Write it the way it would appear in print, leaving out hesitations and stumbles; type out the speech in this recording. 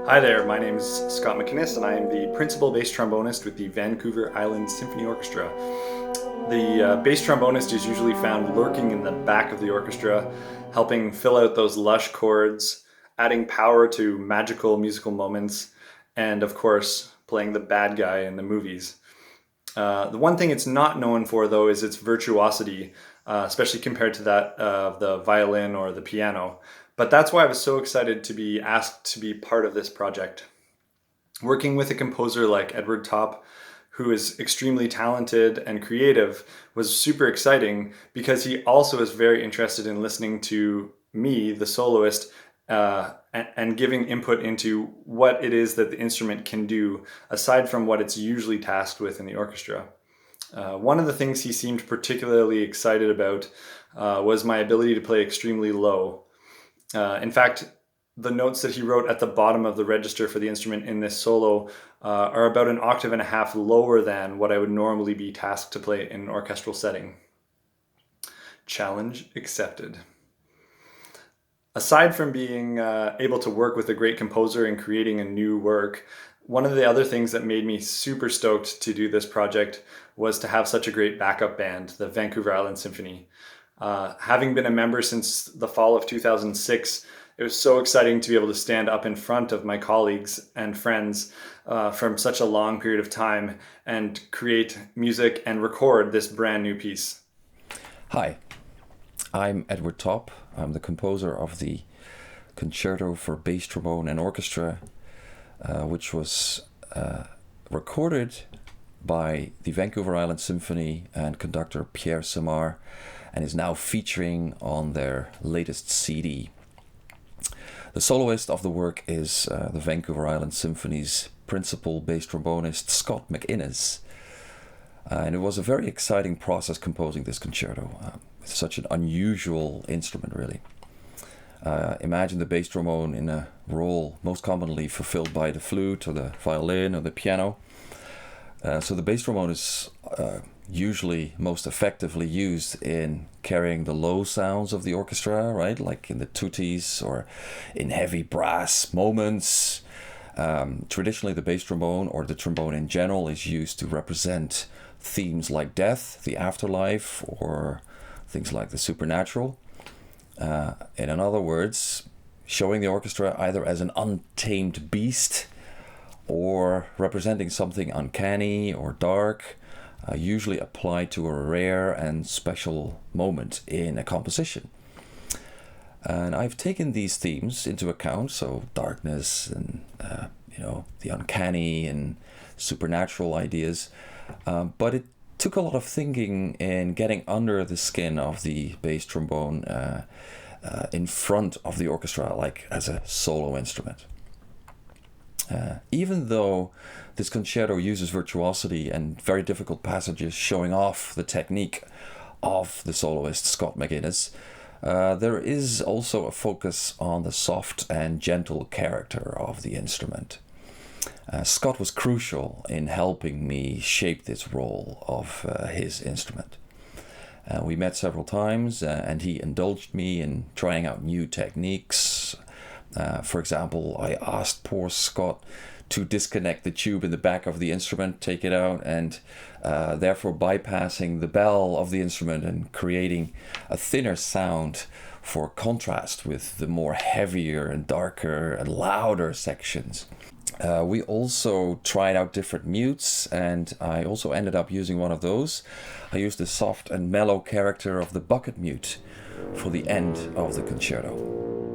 Hi there, my name is Scott MacInnes and I am the principal bass trombonist with the Vancouver Island Symphony Orchestra. The bass trombonist is usually found lurking in the back of the orchestra, helping fill out those lush chords, adding power to magical musical moments, and of course, playing the bad guy in the movies. The one thing it's not known for, though, is its virtuosity, especially compared to that of the violin or the piano. But that's why I was so excited to be asked to be part of this project. Working with a composer like Edward Top, who is extremely talented and creative, was super exciting because he also is very interested in listening to me, the soloist, and giving input into what it is that the instrument can do aside from what it's usually tasked with in the orchestra. One of the things he seemed particularly excited about was my ability to play extremely low. In fact, the notes that he wrote at the bottom of the register for the instrument in this solo are about an octave and a half lower than what I would normally be tasked to play in an orchestral setting. Challenge accepted. Aside from being able to work with a great composer and creating a new work, one of the other things that made me super stoked to do this project was to have such a great backup band, the Vancouver Island Symphony. Having been a member since the fall of 2006, it was so exciting to be able to stand up in front of my colleagues and friends from such a long period of time and create music and record this brand new piece. Hi, I'm Edward Top. I'm the composer of the Concerto for Bass Trombone and Orchestra, which was recorded by the Vancouver Island Symphony and conductor Pierre Samar, and is now featuring on their latest CD. The soloist of the work is the Vancouver Island Symphony's principal bass trombonist, Scott MacInnes. And it was a very exciting process composing this concerto. It's such an unusual instrument, really. Imagine the bass trombone in a role most commonly fulfilled by the flute or the violin or the piano. So the bass trombone is usually most effectively used in carrying the low sounds of the orchestra, right? Like in the tutti or in heavy brass moments. Traditionally, the bass trombone or the trombone in general is used to represent themes like death, the afterlife, or things like the supernatural. In other words, showing the orchestra either as an untamed beast or representing something uncanny or dark, usually applied to a rare and special moment in a composition. And I've taken these themes into account, so darkness and the uncanny and supernatural ideas, but it took a lot of thinking in getting under the skin of the bass trombone in front of the orchestra, like as a solo instrument. Even though this concerto uses virtuosity and very difficult passages showing off the technique of the soloist Scott MacInnes, there is also a focus on the soft and gentle character of the instrument. Scott was crucial in helping me shape this role of his instrument. We met several times and he indulged me in trying out new techniques. For example, I asked poor Scott to disconnect the tube in the back of the instrument, take it out, and therefore bypassing the bell of the instrument and creating a thinner sound for contrast with the more heavier and darker and louder sections. We also tried out different mutes, and I also ended up using one of those. I used the soft and mellow character of the bucket mute for the end of the concerto.